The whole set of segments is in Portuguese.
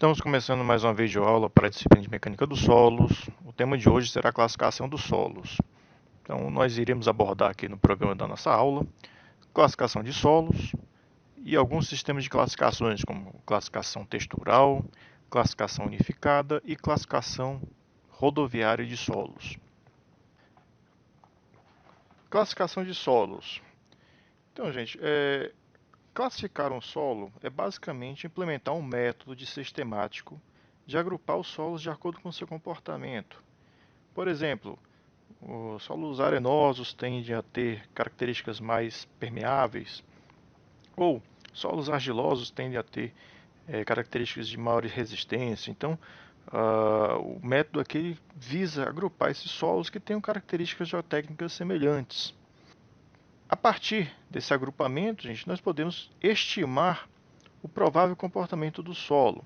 Estamos começando mais uma videoaula para a disciplina de Mecânica dos Solos. O tema de hoje será a classificação dos solos. Então, nós iremos abordar aqui no programa da nossa aula classificação de solos e alguns sistemas de classificações, como classificação textural, classificação unificada e classificação rodoviária de solos. Classificação de solos. Então, gente, classificar um solo é basicamente implementar um método sistemático de agrupar os solos de acordo com seu comportamento. Por exemplo, os solos arenosos tendem a ter características mais permeáveis, ou solos argilosos tendem a ter características de maior resistência. Então, o método aqui visa agrupar esses solos que tenham características geotécnicas semelhantes. A partir desse agrupamento, gente, nós podemos estimar o provável comportamento do solo.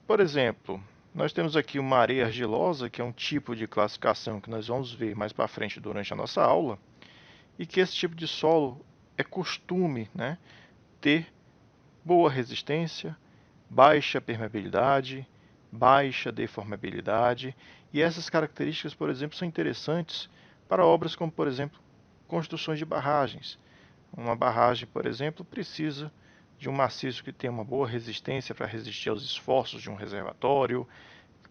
Por exemplo, nós temos aqui uma areia argilosa, que é um tipo de classificação que nós vamos ver mais para frente durante a nossa aula, e que esse tipo de solo é costume, ter boa resistência, baixa permeabilidade, baixa deformabilidade, e essas características, por exemplo, são interessantes para obras como, por exemplo, construções de barragens. Uma barragem, por exemplo, precisa de um maciço que tenha uma boa resistência para resistir aos esforços de um reservatório,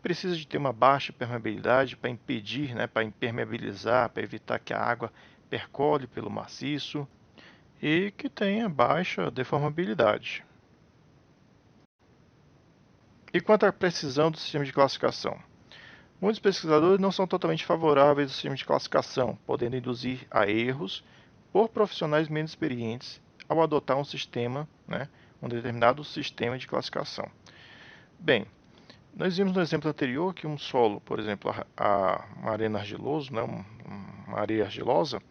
precisa de ter uma baixa permeabilidade para impedir, para impermeabilizar, para evitar que a água percole pelo maciço, e que tenha baixa deformabilidade. E quanto à precisão do sistema de classificação? Muitos pesquisadores não são totalmente favoráveis ao sistema de classificação, podendo induzir a erros por profissionais menos experientes ao adotar um determinado sistema de classificação. Bem, nós vimos no exemplo anterior que um solo, por exemplo, uma arena argilosa, uma areia argilosa,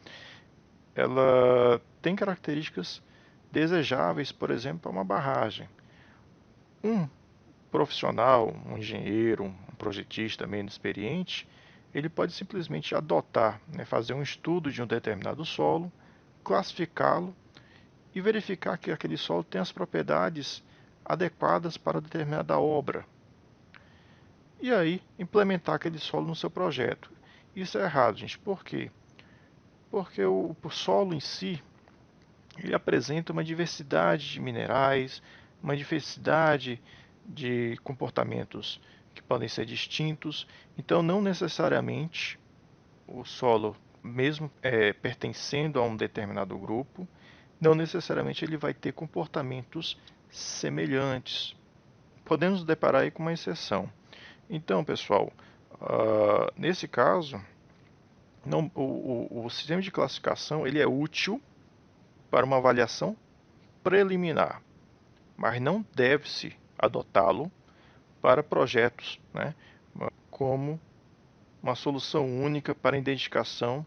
ela tem características desejáveis, por exemplo, para uma barragem. Um profissional, um engenheiro, um projetista menos experiente, ele pode simplesmente adotar, fazer um estudo de um determinado solo, classificá-lo e verificar que aquele solo tem as propriedades adequadas para determinada obra. E aí, implementar aquele solo no seu projeto. Isso é errado, gente. Por quê? Porque o solo em si, ele apresenta uma diversidade de minerais, uma diversidade de comportamentos que podem ser distintos. Então, não necessariamente o solo, mesmo pertencendo a um determinado grupo, não necessariamente ele vai ter comportamentos semelhantes. Podemos nos deparar aí com uma exceção. Então, pessoal, nesse caso, o sistema de classificação ele é útil para uma avaliação preliminar, mas não deve-se adotá-lo para projetos, como uma solução única para a identificação,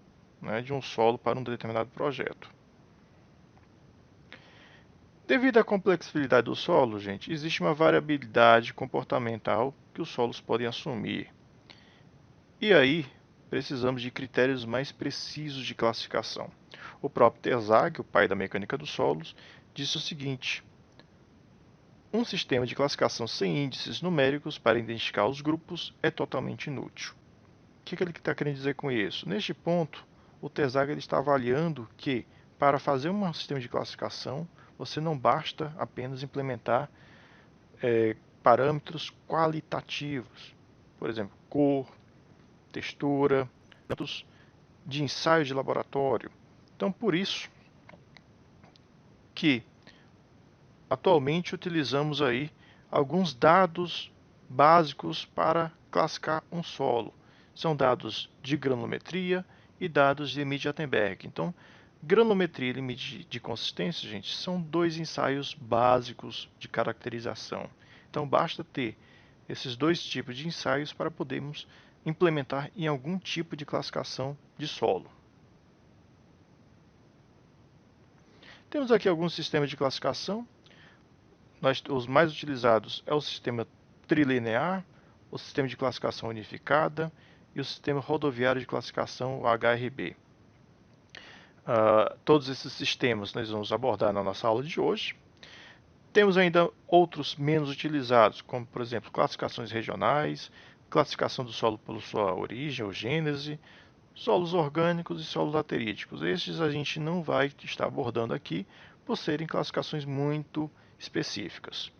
de um solo para um determinado projeto. Devido à complexidade do solo, gente, existe uma variabilidade comportamental que os solos podem assumir. E aí, precisamos de critérios mais precisos de classificação. O próprio Terzaghi, o pai da mecânica dos solos, disse o seguinte: um sistema de classificação sem índices numéricos para identificar os grupos é totalmente inútil. O que ele está querendo dizer com isso? Neste ponto, o Terzaghi está avaliando que, para fazer um sistema de classificação, você não basta apenas implementar parâmetros qualitativos, por exemplo, cor, textura, dados de ensaio de laboratório. Então, por isso que atualmente utilizamos aí alguns dados básicos para classificar um solo. São dados de granulometria e dados de limite de Attenberg. Então, granulometria e limite de consistência, gente, são dois ensaios básicos de caracterização. Então, basta ter esses dois tipos de ensaios para podermos implementar em algum tipo de classificação de solo. Temos aqui alguns sistemas de classificação. Os mais utilizados é o sistema trilinear, o sistema de classificação unificada e o sistema rodoviário de classificação, o HRB. Todos esses sistemas nós vamos abordar na nossa aula de hoje. Temos ainda outros menos utilizados, como por exemplo classificações regionais, classificação do solo pela sua origem ou gênese, solos orgânicos e solos lateríticos. Estes a gente não vai estar abordando aqui por serem classificações muito específicas.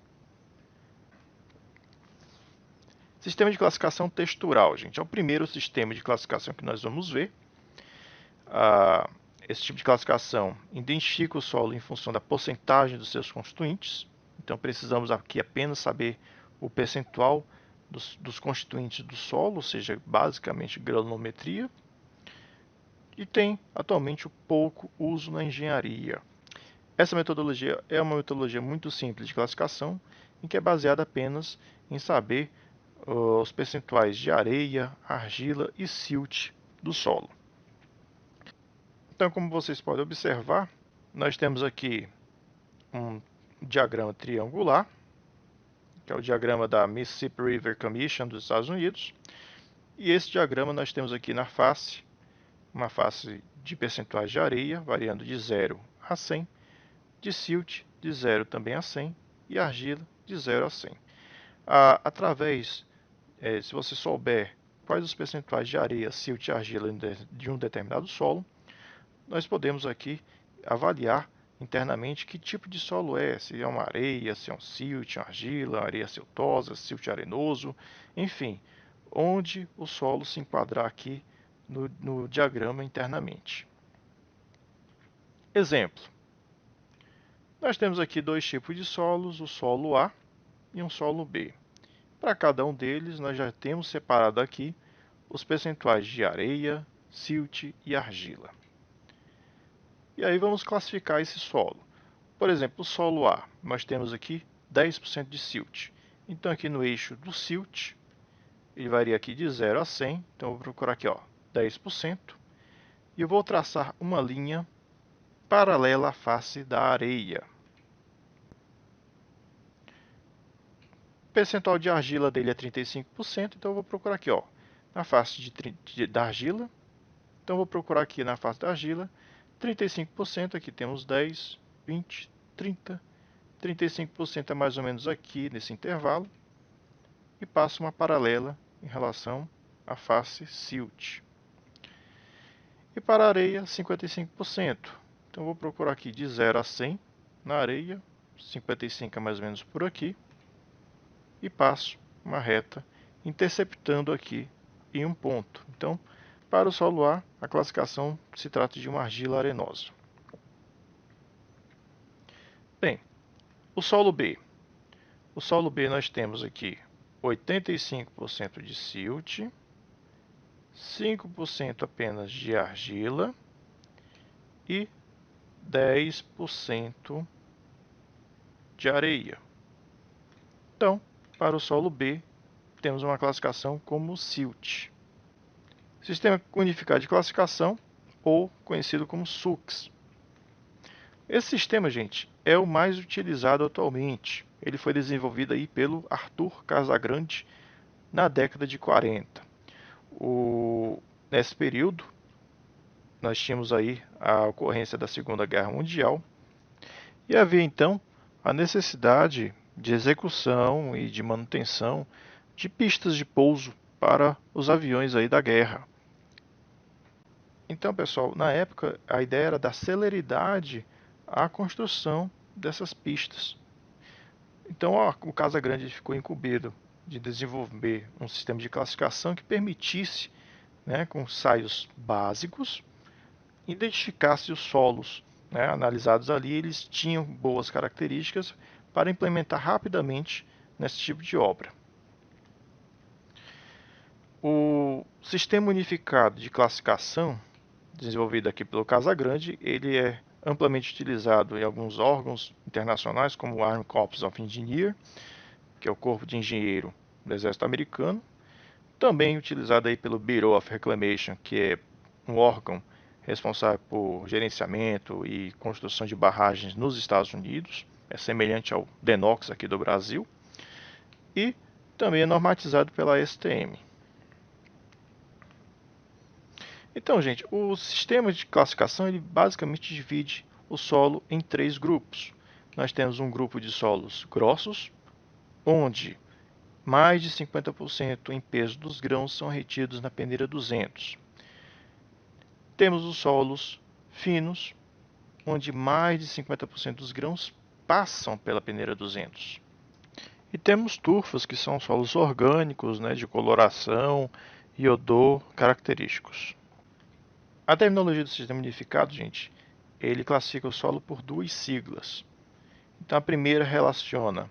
Sistema de classificação textural, gente, é o primeiro sistema de classificação que nós vamos ver. Esse tipo de classificação identifica o solo em função da porcentagem dos seus constituintes. Então precisamos aqui apenas saber o percentual dos constituintes do solo, ou seja, basicamente granulometria. E tem atualmente pouco uso na engenharia. Essa metodologia é uma metodologia muito simples de classificação, em que é baseada apenas em saber os percentuais de areia, argila e silt do solo. Então, como vocês podem observar, nós temos aqui um diagrama triangular, que é o diagrama da Mississippi River Commission dos Estados Unidos. E esse diagrama nós temos aqui na face, uma face de percentuais de areia, variando de 0 a 100, de silt de 0 também a 100 e argila de 0 a 100. Se você souber quais os percentuais de areia, silt e argila de um determinado solo, nós podemos aqui avaliar internamente que tipo de solo é, se é uma areia, se é um silt, uma argila, areia siltosa, silt arenoso, enfim, onde o solo se enquadrar aqui no diagrama internamente. Exemplo. Nós temos aqui dois tipos de solos, o solo A e um solo B. Para cada um deles, nós já temos separado aqui os percentuais de areia, silt e argila. E aí vamos classificar esse solo. Por exemplo, o solo A, nós temos aqui 10% de silt. Então aqui no eixo do silt, ele varia aqui de 0 a 100. Então eu vou procurar aqui 10%. E eu vou traçar uma linha paralela à face da areia. O percentual de argila dele é 35%, então eu vou procurar aqui na face da argila. Então eu vou procurar aqui na face da argila 35%, aqui temos 10, 20, 30, 35% é mais ou menos aqui nesse intervalo, e passo uma paralela em relação à face silt. E para a areia, 55%. Então eu vou procurar aqui de 0 a 100 na areia, 55 é mais ou menos por aqui, e passo uma reta interceptando aqui em um ponto. Então, para o solo A, a classificação se trata de uma argila arenosa. Bem, o solo B. O solo B nós temos aqui 85% de silt, 5% apenas de argila e 10% de areia. Então, para o solo B, temos uma classificação como silt. Sistema Unificado de Classificação, ou conhecido como SUCS. Esse sistema, gente, é o mais utilizado atualmente. Ele foi desenvolvido aí pelo Arthur Casagrande na década de 40. Nesse período, nós tínhamos aí a ocorrência da Segunda Guerra Mundial e havia então a necessidade de execução e de manutenção de pistas de pouso para os aviões aí da guerra. Então, pessoal, na época a ideia era dar celeridade à construção dessas pistas. Então, o Casagrande ficou incumbido de desenvolver um sistema de classificação que permitisse, com ensaios básicos, identificar se os solos analisados ali eles tinham boas características para implementar rapidamente nesse tipo de obra. O Sistema Unificado de Classificação, desenvolvido aqui pelo Casagrande, ele é amplamente utilizado em alguns órgãos internacionais, como o Army Corps of Engineers, que é o Corpo de Engenheiro do Exército Americano, também utilizado aí pelo Bureau of Reclamation, que é um órgão responsável por gerenciamento e construção de barragens nos Estados Unidos, é semelhante ao DENOX aqui do Brasil, e também é normatizado pela STM. Então, gente, o sistema de classificação ele basicamente divide o solo em 3 grupos. nós temos um grupo de solos grossos, onde mais de 50% em peso dos grãos são retidos na peneira 200. Temos os solos finos, onde mais de 50% dos grãos passam pela peneira 200. E temos turfas, que são solos orgânicos, né, de coloração e odor característicos. A terminologia do sistema unificado, gente, ele classifica o solo por duas siglas. Então, a primeira relaciona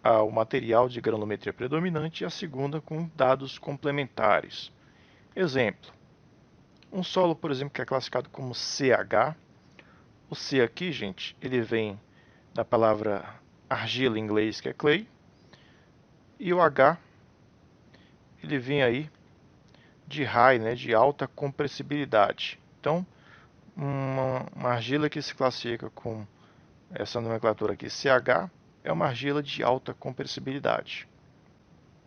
ao material de granulometria predominante e a segunda com dados complementares. Exemplo, um solo, por exemplo, que é classificado como CH. O C aqui, gente, ele vem da palavra argila em inglês, que é clay, e o H, ele vem aí de high, né, de alta compressibilidade. Então, uma argila que se classifica com essa nomenclatura aqui, CH, é uma argila de alta compressibilidade.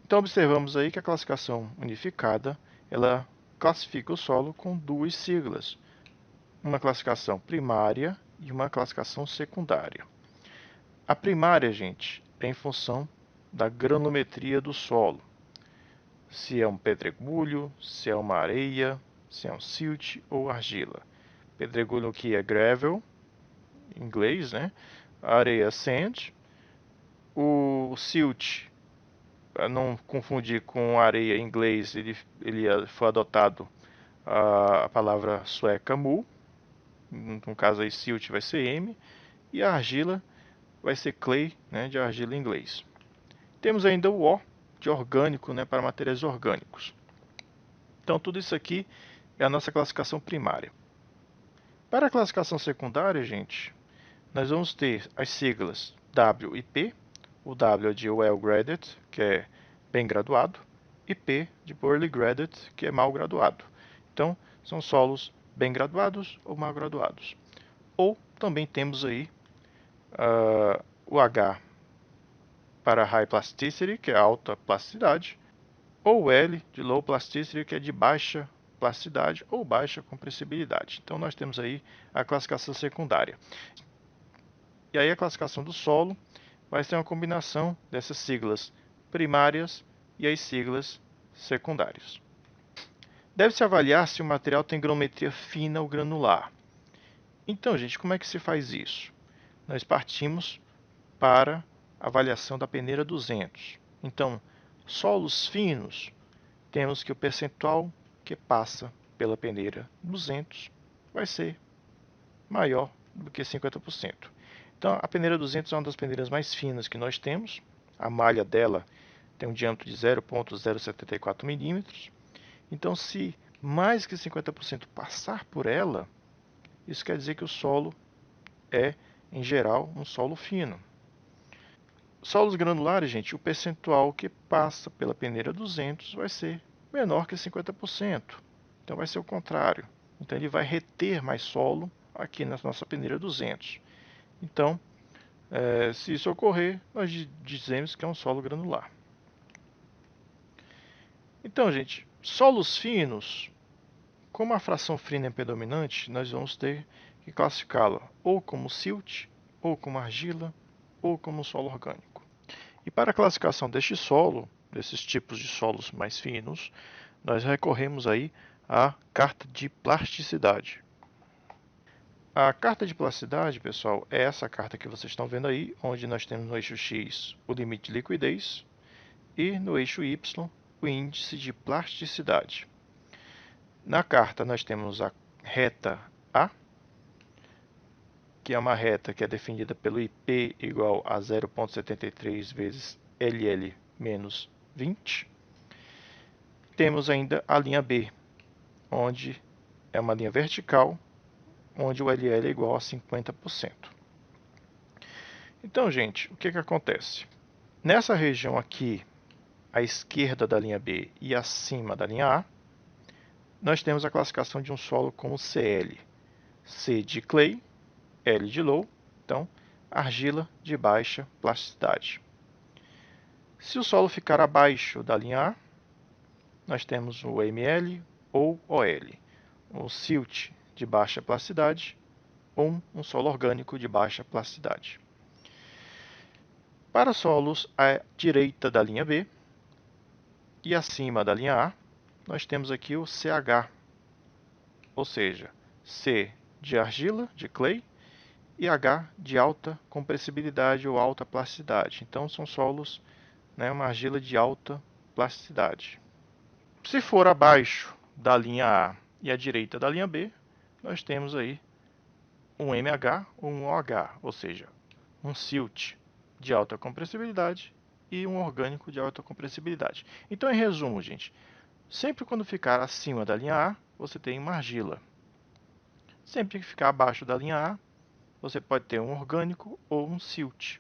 Então, observamos aí que a classificação unificada, ela classifica o solo com duas siglas, uma classificação primária e uma classificação secundária. A primária, gente, é em função da granulometria do solo. Se é um pedregulho, se é uma areia, se é um silt ou argila. Pedregulho aqui é gravel, em inglês, né? A areia é sand. O silt, para não confundir com areia em inglês, ele foi adotado a palavra sueca mu. No caso aí, silt vai ser M. E a argila vai ser clay, né, de argila em inglês. Temos ainda o O, de orgânico, né, para materiais orgânicos. Então, tudo isso aqui é a nossa classificação primária. Para a classificação secundária, gente, nós vamos ter as siglas W e P. O W é de Well Graded, que é bem graduado, e P de Poorly Graded, que é mal graduado. Então, são solos bem graduados ou mal graduados. Ou também temos aí o H para High Plasticity, que é alta plasticidade, ou o L de Low Plasticity, que é de baixa plasticidade ou baixa compressibilidade. Então, nós temos aí a classificação secundária. E aí a classificação do solo vai ser uma combinação dessas siglas primárias e as siglas secundárias. Deve-se avaliar se o material tem granulometria fina ou granular. Então, gente, como é que se faz isso? Nós partimos para a avaliação da peneira 200. Então, solos finos, temos que o percentual que passa pela peneira 200 vai ser maior do que 50%. Então, a peneira 200 é uma das peneiras mais finas que nós temos. A malha dela tem um diâmetro de 0,074 milímetros. Então, se mais que 50% passar por ela, isso quer dizer que o solo é, em geral, um solo fino. Solos granulares, gente, o percentual que passa pela peneira 200 vai ser menor que 50%. Então, vai ser o contrário. Então, ele vai reter mais solo aqui na nossa peneira 200. Então, se isso ocorrer, nós dizemos que é um solo granular. Então, gente, solos finos, como a fração fina é predominante, nós vamos ter que classificá-la ou como silt, ou como argila, ou como solo orgânico. E para a classificação deste solo, desses tipos de solos mais finos, nós recorremos aí à carta de plasticidade. A carta de plasticidade, pessoal, é essa carta que vocês estão vendo aí, onde nós temos no eixo X o limite de liquidez e no eixo Y o índice de plasticidade. Na carta nós temos a reta A, que é uma reta que é definida pelo IP igual a 0,73 vezes LL menos 20. Temos ainda a linha B, onde é uma linha vertical, onde o LL é igual a 50%. Então, gente, o que acontece? Nessa região aqui, à esquerda da linha B e acima da linha A, nós temos a classificação de um solo como CL. C de clay, L de low, então argila de baixa plasticidade. Se o solo ficar abaixo da linha A, nós temos o ML ou OL, o silt de baixa plasticidade ou um solo orgânico de baixa plasticidade. Para solos à direita da linha B e acima da linha A, nós temos aqui o CH, ou seja, C de argila, de clay, e H de alta compressibilidade ou alta plasticidade. Então, são solos, né, uma argila de alta plasticidade. Se for abaixo da linha A e à direita da linha B, nós temos aí um MH ou um OH, ou seja, um silt de alta compressibilidade e um orgânico de alta compressibilidade. Então, em resumo, gente, sempre quando ficar acima da linha A, você tem uma argila. Sempre que ficar abaixo da linha A, você pode ter um orgânico ou um silt.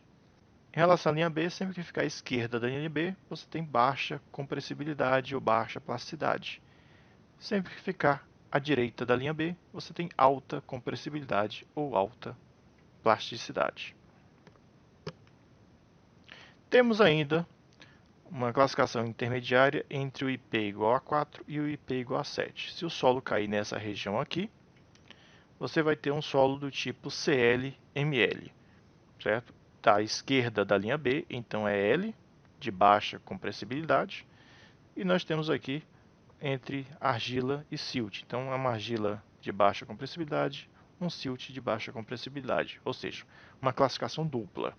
Em relação à linha B, sempre que ficar à esquerda da linha B, você tem baixa compressibilidade ou baixa plasticidade. Sempre que ficar à direita da linha B, você tem alta compressibilidade ou alta plasticidade. Temos ainda uma classificação intermediária entre o IP igual a 4 e o IP igual a 7. Se o solo cair nessa região aqui, você vai ter um solo do tipo CL-ML, certo? Da esquerda da linha B, então é L, de baixa compressibilidade, e nós temos aqui entre argila e silt. Então é uma argila de baixa compressibilidade, um silt de baixa compressibilidade, ou seja, uma classificação dupla.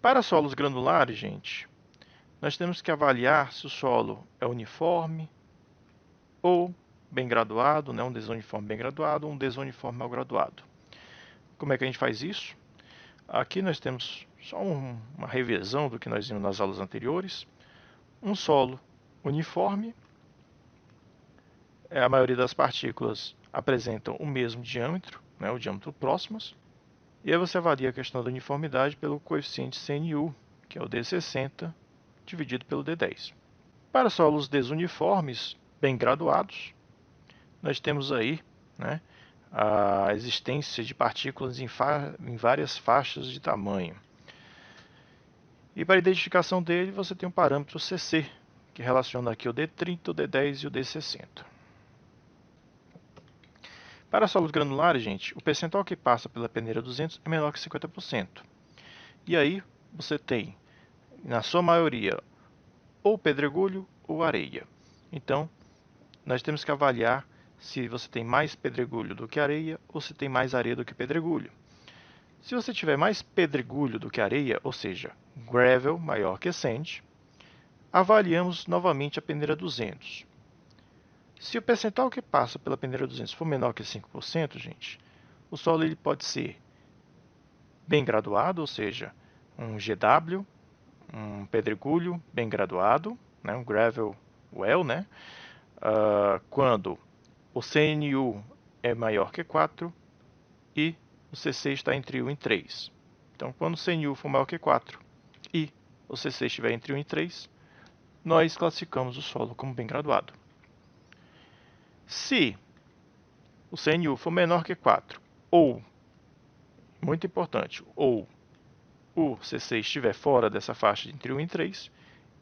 Para solos granulares, gente, nós temos que avaliar se o solo é uniforme ou bem graduado, né? Um desuniforme bem graduado ou um desuniforme mal graduado. Como é que a gente faz isso? Aqui nós temos só uma revisão do que nós vimos nas aulas anteriores. Um solo uniforme, a maioria das partículas apresentam o mesmo diâmetro, né, o diâmetro próximos, e aí você avalia a questão da uniformidade pelo coeficiente CNU, que é o D60, dividido pelo D10. Para solos desuniformes, bem graduados, nós temos aí, né, a existência de partículas em várias faixas de tamanho. E para a identificação dele, você tem um parâmetro CC, que relaciona aqui o D30, o D10 e o D60. Para solos granulares, gente, o percentual que passa pela peneira 200 é menor que 50%. E aí você tem, na sua maioria, ou pedregulho ou areia. Então, nós temos que avaliar se você tem mais pedregulho do que areia ou se tem mais areia do que pedregulho. Se você tiver mais pedregulho do que areia, ou seja, gravel maior que sand, avaliamos novamente a peneira 200. Se o percentual que passa pela peneira 200 for menor que 5%, gente, o solo ele pode ser bem graduado, ou seja, um GW, um pedregulho bem graduado, né, um gravel well, né, quando o CNU é maior que 4 e o CC está entre 1 e 3. Então, quando o CNU for maior que 4 e o CC estiver entre 1 e 3, nós classificamos o solo como bem graduado. Se o CNU for menor que 4 ou, muito importante, ou o CC estiver fora dessa faixa de entre 1 e 3,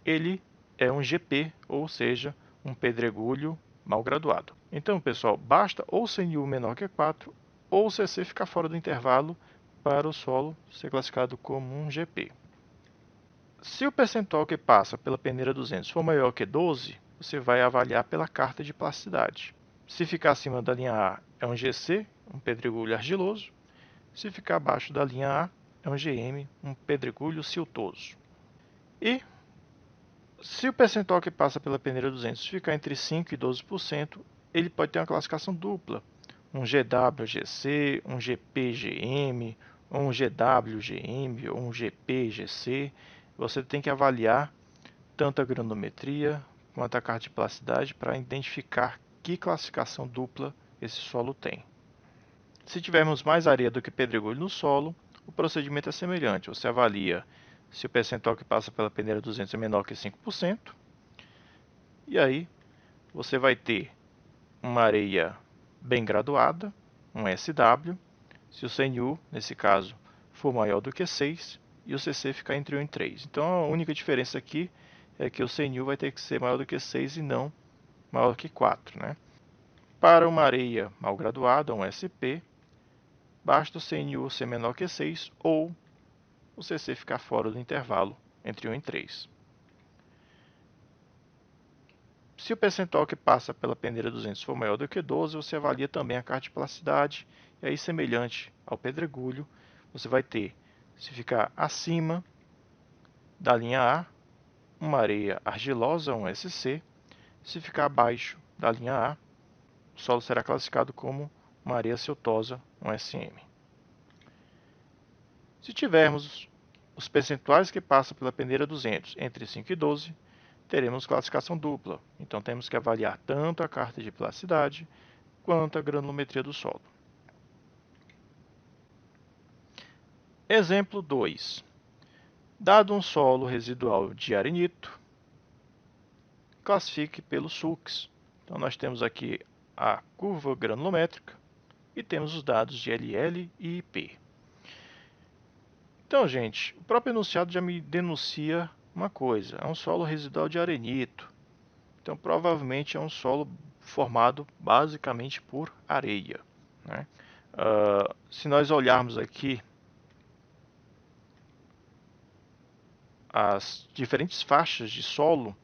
ele é um GP, ou seja, um pedregulho mal graduado. Então, pessoal, basta ou CNU menor que 4 ou o CC ficar fora do intervalo para o solo ser classificado como um GP. Se o percentual que passa pela peneira 200 for maior que 12, você vai avaliar pela carta de plasticidade. Se ficar acima da linha A, é um GC, um pedregulho argiloso. Se ficar abaixo da linha A, é um GM, um pedregulho siltoso. E se o percentual que passa pela peneira 200 ficar entre 5% e 12%, ele pode ter uma classificação dupla. Um GWGC, um GPGM, ou um GWGM, ou um GPGC. Você tem que avaliar tanto a granometria quanto a carta de plasticidade para identificar que classificação dupla esse solo tem. Se tivermos mais areia do que pedregulho no solo, o procedimento é semelhante. Você avalia se o percentual que passa pela peneira 200 é menor que 5%, e aí você vai ter uma areia bem graduada, um SW, se o CNU, nesse caso, for maior do que 6, e o CC ficar entre 1 e 3. Então a única diferença aqui é que o CNU vai ter que ser maior do que 6 e não maior que 4. Né? Para uma areia mal graduada, um SP, basta o CNU ser menor que 6 ou o CC ficar fora do intervalo entre 1 e 3. Se o percentual que passa pela peneira 200 for maior do que 12, você avalia também a carta de plasticidade. E aí, semelhante ao pedregulho, você vai ter, se ficar acima da linha A, uma areia argilosa, um SC. Se ficar abaixo da linha A, o solo será classificado como uma areia siltosa, um SM. Se tivermos os percentuais que passam pela peneira 200 entre 5 e 12, teremos classificação dupla. Então temos que avaliar tanto a carta de plasticidade quanto a granulometria do solo. Exemplo 2. Dado um solo residual de arenito, classifique pelo SUX. Então nós temos aqui a curva granulométrica e temos os dados de LL e IP. Então, gente, o próprio enunciado já me denuncia uma coisa: é um solo residual de arenito. Então, provavelmente é um solo formado basicamente por areia, né? Se nós olharmos aqui as diferentes faixas de solo,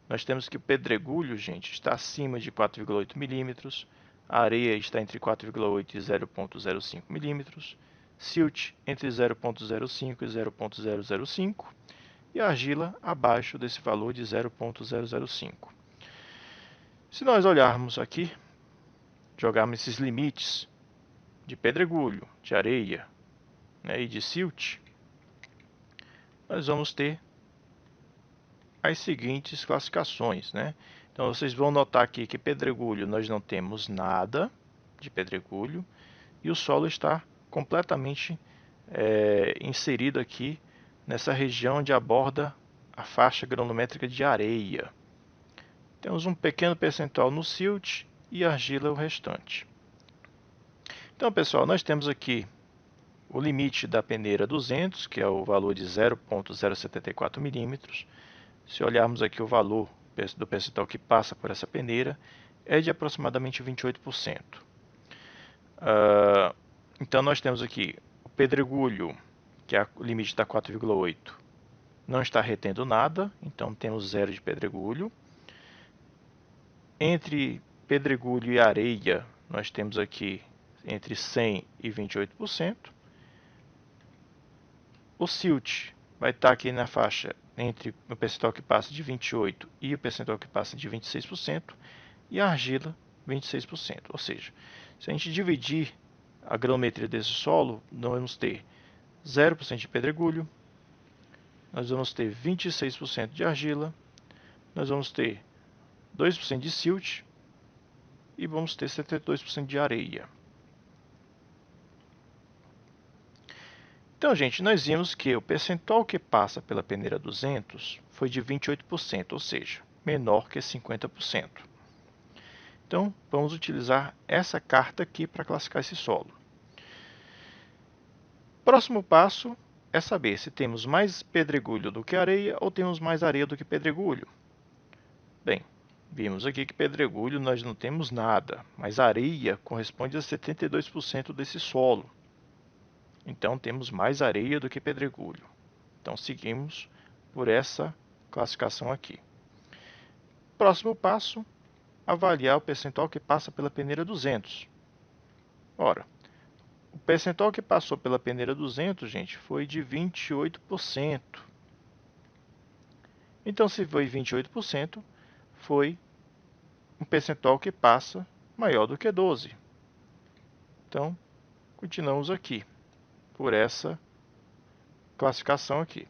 nós temos que o pedregulho, gente, está acima de 4,8 milímetros, a areia está entre 4,8 e 0,05 milímetros, silt entre 0,05 e 0,005 e a argila abaixo desse valor de 0,005. Se nós olharmos aqui, jogarmos esses limites de pedregulho, de areia, né, e de silt, nós vamos ter as seguintes classificações, né? Então vocês vão notar aqui que pedregulho nós não temos nada de pedregulho e o solo está completamente inserido aqui nessa região onde aborda a faixa granulométrica de areia. Temos um pequeno percentual no silt e argila o restante. Então, pessoal, nós temos aqui o limite da peneira 200, que é o valor de 0,074 milímetros. Se olharmos aqui o valor do percentual que passa por essa peneira, é de aproximadamente 28%. Então, nós temos aqui o pedregulho, que é o limite da 4,8, não está retendo nada, então temos 0 de pedregulho. Entre pedregulho e areia, nós temos aqui entre 100% e 28%. O silt vai estar aqui na faixa entre o percentual que passa de 28% e o percentual que passa de 26%, e a argila 26%. Ou seja, se a gente dividir a granulometria desse solo, nós vamos ter 0% de pedregulho, nós vamos ter 26% de argila, nós vamos ter 2% de silt e vamos ter 72% de areia. Então, gente, nós vimos que o percentual que passa pela peneira 200 foi de 28%, ou seja, menor que 50%. Então, vamos utilizar essa carta aqui para classificar esse solo. Próximo passo é saber se temos mais pedregulho do que areia ou temos mais areia do que pedregulho. Bem, vimos aqui que pedregulho nós não temos nada, mas areia corresponde a 72% desse solo. Então, temos mais areia do que pedregulho. Então, seguimos por essa classificação aqui. Próximo passo, avaliar o percentual que passa pela peneira 200. Ora, o percentual que passou pela peneira 200, gente, foi de 28%. Então, se foi 28%, foi um percentual que passa maior do que 12%. Então, continuamos aqui por essa classificação aqui.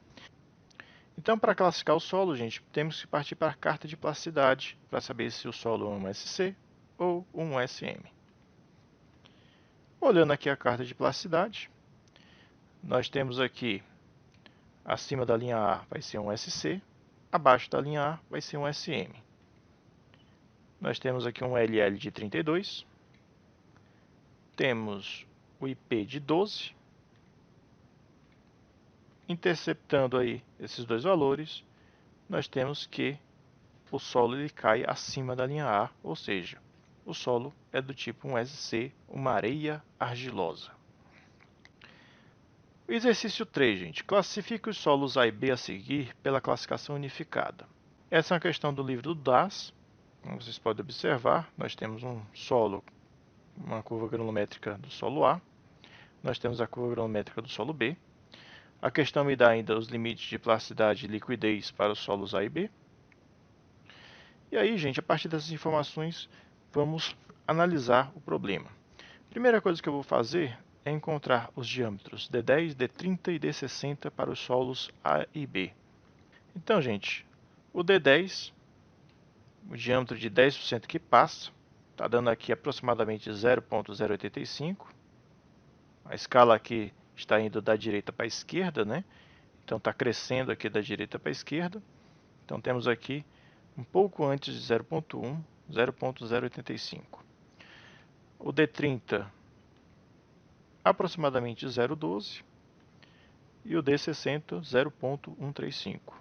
Então, para classificar o solo, gente, temos que partir para a carta de plasticidade para saber se o solo é um SC ou um SM. Olhando aqui a carta de plasticidade, nós temos aqui acima da linha A vai ser um SC, abaixo da linha A vai ser um SM. Nós temos aqui um LL de 32, temos o IP de 12, interceptando aí esses dois valores, nós temos que o solo ele cai acima da linha A, ou seja, o solo é do tipo um SC, uma areia argilosa. Exercício 3, gente. Classifique os solos A e B a seguir pela classificação unificada. Essa é uma questão do livro do DAS. Como vocês podem observar, nós temos um solo, uma curva granulométrica do solo A. Nós temos a curva granulométrica do solo B. A questão me dá ainda os limites de plasticidade e liquidez para os solos A e B. E aí, gente, a partir dessas informações, vamos analisar o problema. Primeira coisa que eu vou fazer é encontrar os diâmetros D10, D30 e D60 para os solos A e B. Então, gente, o D10, o diâmetro de 10% que passa, está dando aqui aproximadamente 0,085. A escala aqui está indo da direita para a esquerda, né? Então está crescendo aqui da direita para a esquerda. Então temos aqui um pouco antes de 0,1, 0,085. O D30 aproximadamente 0,12 e o D60 0,135.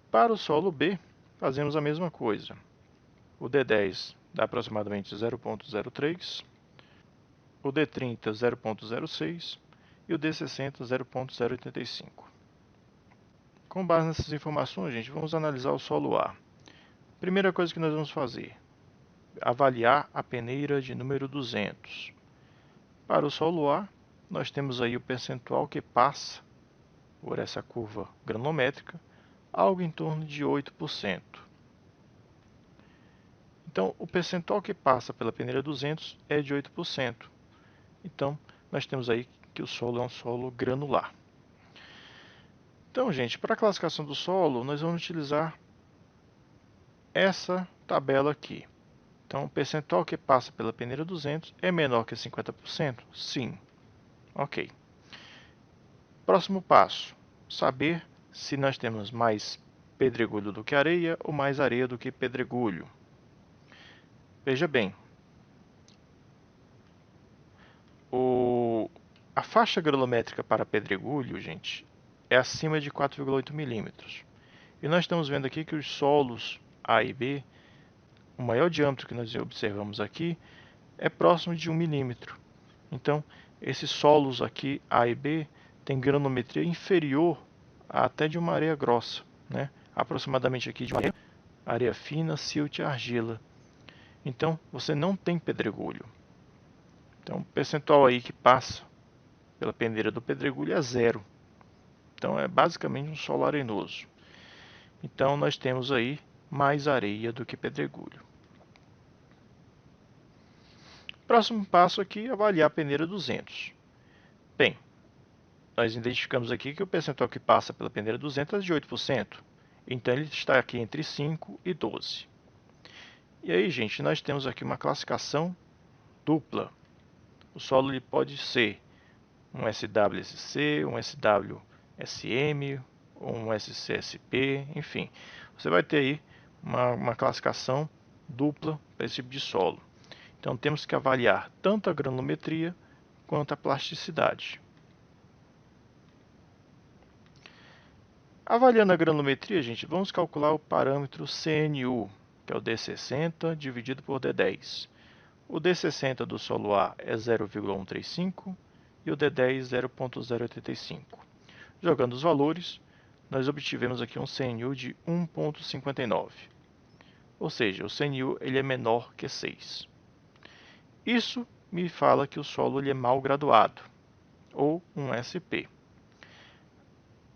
Para o solo B, fazemos a mesma coisa. O D10 dá aproximadamente 0,03, o D30 0,06 e o D60 0,085. Com base nessas informações, gente, vamos analisar o solo A. Primeira coisa que nós vamos fazer, avaliar a peneira de número 200. Para o solo A, nós temos aí o percentual que passa por essa curva granulométrica, algo em torno de 8%. Então, o percentual que passa pela peneira 200 é de 8%. Então, nós temos aí que o solo é um solo granular. Então, gente, para a classificação do solo, nós vamos utilizar essa tabela aqui. Então, o percentual que passa pela peneira 200 é menor que 50%? Sim. Ok. Próximo passo, saber se nós temos mais pedregulho do que areia ou mais areia do que pedregulho. Veja bem, a faixa granulométrica para pedregulho, gente, é acima de 4,8 milímetros. E nós estamos vendo aqui que os solos A e B, o maior diâmetro que nós observamos aqui, é próximo de 1 milímetro. Então, esses solos aqui, A e B, têm granulometria inferior a até de uma areia grossa, né? Aproximadamente aqui de uma areia fina, silt e argila. Então, você não tem pedregulho. Então, o percentual aí que passa pela peneira do pedregulho é zero. Então, é basicamente um solo arenoso. Então, nós temos aí mais areia do que pedregulho. Próximo passo aqui é avaliar a peneira 200. Bem, nós identificamos aqui que o percentual que passa pela peneira 200 é de 8%. Então, ele está aqui entre 5 e 12. E aí, gente, nós temos aqui uma classificação dupla. O solo ele pode ser um SWSC, um SWSM, ou um SCSP, enfim. Você vai ter aí uma classificação dupla para esse tipo de solo. Então, temos que avaliar tanto a granulometria quanto a plasticidade. Avaliando a granulometria, gente, vamos calcular o parâmetro CNU, que é o D60 dividido por D10. O D60 do solo A é 0,135 e o D10 0,085. Jogando os valores, nós obtivemos aqui um CNU de 1,59. Ou seja, o CNU ele é menor que 6. Isso me fala que o solo ele é mal graduado, ou um SP.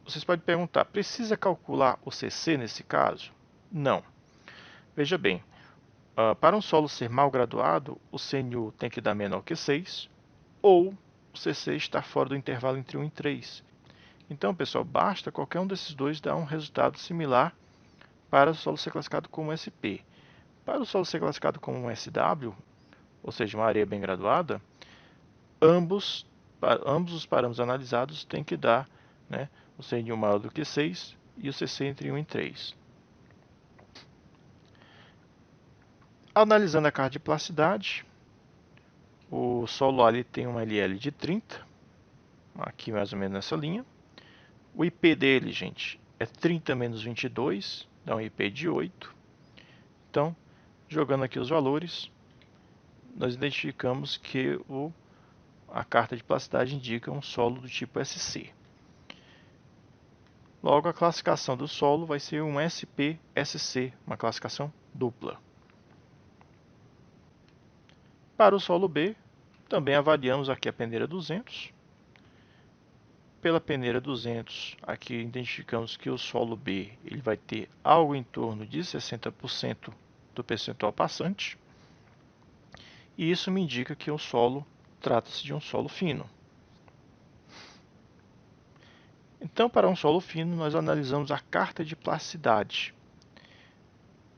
Vocês podem perguntar, precisa calcular o CC nesse caso? Não. Veja bem, para um solo ser mal graduado, o CNU tem que dar menor que 6, ou o CC está fora do intervalo entre 1 e 3. Então, pessoal, basta qualquer um desses dois dar um resultado similar para o solo ser classificado como SP. Para o solo ser classificado como um SW, ou seja, uma areia bem graduada, ambos os parâmetros analisados têm que dar, né, o CNU maior do que 6 e o CC entre 1 e 3. Analisando a carga de plasticidade, o solo ali tem uma LL de 30, aqui mais ou menos nessa linha. O IP dele, gente, é 30 menos 22, dá um IP de 8. Então, jogando aqui os valores, nós identificamos que a carta de plasticidade indica um solo do tipo SC. Logo, a classificação do solo vai ser um SP-SC, uma classificação dupla. Para o solo B, também avaliamos aqui a peneira 200. Pela peneira 200, aqui identificamos que o solo B ele vai ter algo em torno de 60% do percentual passante. E isso me indica que o solo trata-se de um solo fino. Então, para um solo fino, nós analisamos a carta de plasticidade.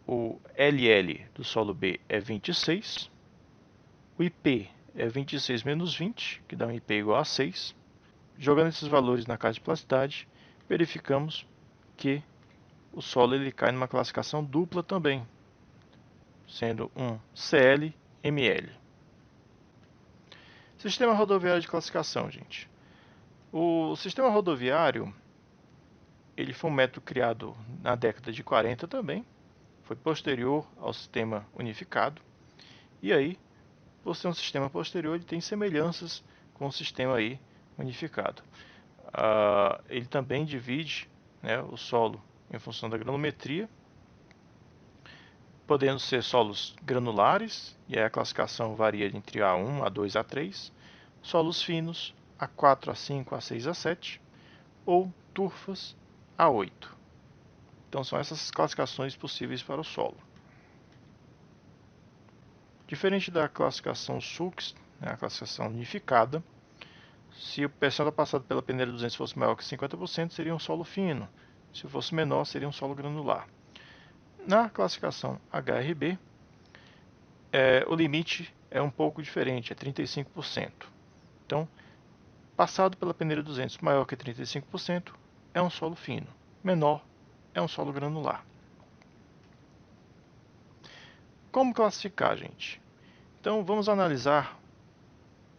O LL do solo B é 26. O IP é 26 menos 20, que dá um IP igual a 6. Jogando esses valores na carta de plasticidade, verificamos que o solo ele cai numa classificação dupla também, sendo um CL-ML. Sistema rodoviário de classificação, gente. O sistema rodoviário ele foi um método criado na década de 40 também, foi posterior ao sistema unificado, e aí, por ser um sistema posterior, ele tem semelhanças com o sistema aí unificado. Ele também divide, né, o solo em função da granulometria, podendo ser solos granulares, e aí a classificação varia entre A1, A2, A3, solos finos, A4, A5, A6, A7, ou turfas, A8. Então são essas classificações possíveis para o solo. Diferente da classificação SUCS, né, a classificação unificada, se o percentual passado pela peneira 200 fosse maior que 50%, seria um solo fino. Se fosse menor, seria um solo granular. Na classificação HRB, o limite é um pouco diferente, é 35%. Então, passado pela peneira 200 maior que 35%, é um solo fino. Menor, é um solo granular. Como classificar, gente? Então, vamos analisar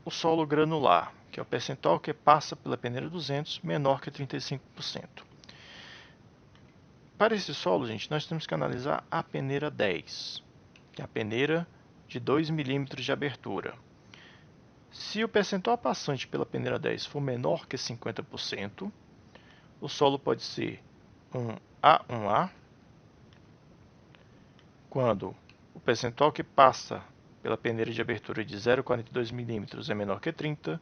o solo granular, que é o percentual que passa pela peneira 200 menor que 35%. Para esse solo, gente, nós temos que analisar a peneira 10, que é a peneira de 2 milímetros de abertura. Se o percentual passante pela peneira 10 for menor que 50%, o solo pode ser um A1A, quando o percentual que passa pela peneira de abertura de 0,42 milímetros é menor que 30,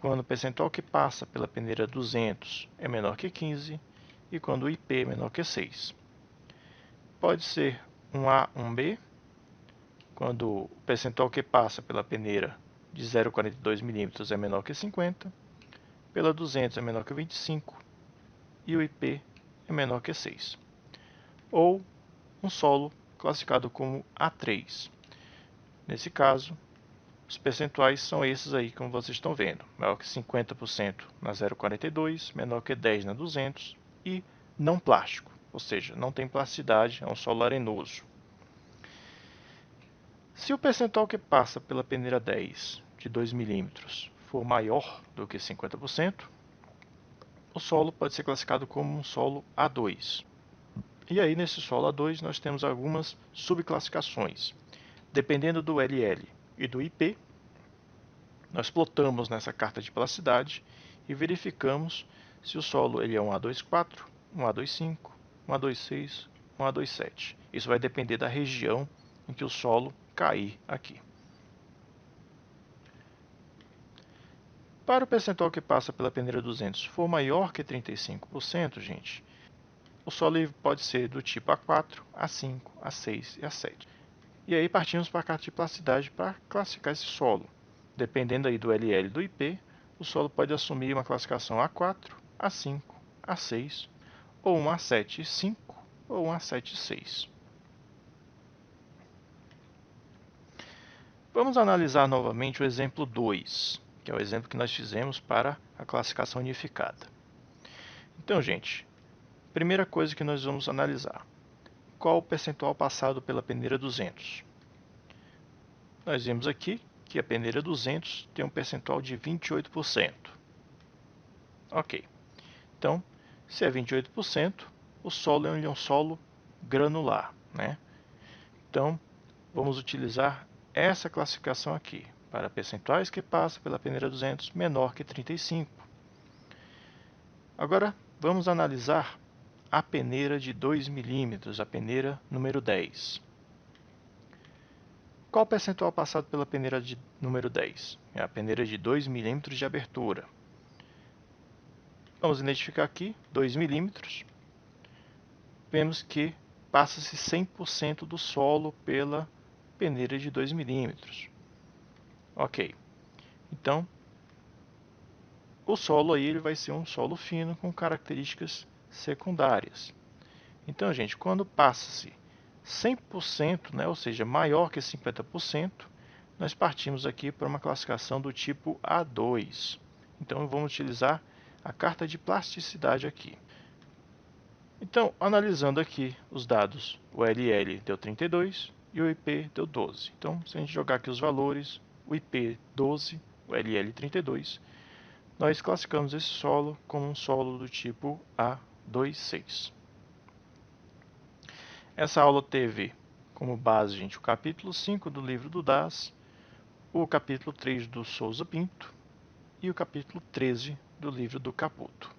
quando o percentual que passa pela peneira 200 é menor que 15 e quando o IP é menor que 6. Pode ser um A1B, quando o percentual que passa pela peneira de 0,42 milímetros é menor que 50, pela 200 é menor que 25 e o IP é menor que 6. Ou um solo classificado como A3. Nesse caso, os percentuais são esses aí, como vocês estão vendo. Maior que 50% na 0,42, menor que 10 na 200 e não plástico, ou seja, não tem plasticidade, é um solo arenoso. Se o percentual que passa pela peneira 10 de 2 milímetros for maior do que 50%, o solo pode ser classificado como um solo A2. E aí, nesse solo A2, nós temos algumas subclassificações. Dependendo do LL e do IP, nós plotamos nessa carta de plasticidade e verificamos se o solo ele é um A24, um A25, um A26, um A27. Isso vai depender da região em que o solo cair aqui. Para o percentual que passa pela peneira 200 for maior que 35%, gente, o solo pode ser do tipo A4, A5, A6 e A7. E aí partimos para a carta de plasticidade para classificar esse solo. Dependendo aí do LL e do IP, o solo pode assumir uma classificação A4, A5, A6, ou um A7,5 ou um A7,6. Vamos analisar novamente o exemplo 2, que é o exemplo que nós fizemos para a classificação unificada. Então, gente, primeira coisa que nós vamos analisar: qual o percentual passado pela peneira 200? Nós vemos aqui que a peneira 200 tem um percentual de 28%. Ok. Então, se é 28%, o solo é um solo granular, né? Então, vamos utilizar essa classificação aqui, para percentuais que passa pela peneira 200 menor que 35. Agora, vamos analisar a peneira de 2 milímetros, a peneira número 10. Qual o percentual passado pela peneira de número 10? É a peneira de 2 milímetros de abertura. Vamos identificar aqui 2 milímetros. Vemos que passa-se 100% do solo pela peneira de 2 milímetros. Ok. Então, o solo aí ele vai ser um solo fino com características secundárias. Então, gente, quando passa-se 100%, né, ou seja, maior que 50%, nós partimos aqui para uma classificação do tipo A2. Então, vamos utilizar a carta de plasticidade aqui. Então, analisando aqui os dados, o LL deu 32 e o IP deu 12. Então, se a gente jogar aqui os valores, o IP 12, o LL 32, nós classificamos esse solo como um solo do tipo A26. Essa aula teve como base, gente, o capítulo 5 do livro do DAS, o capítulo 3 do Souza Pinto e o capítulo 13 do livro do Caputo.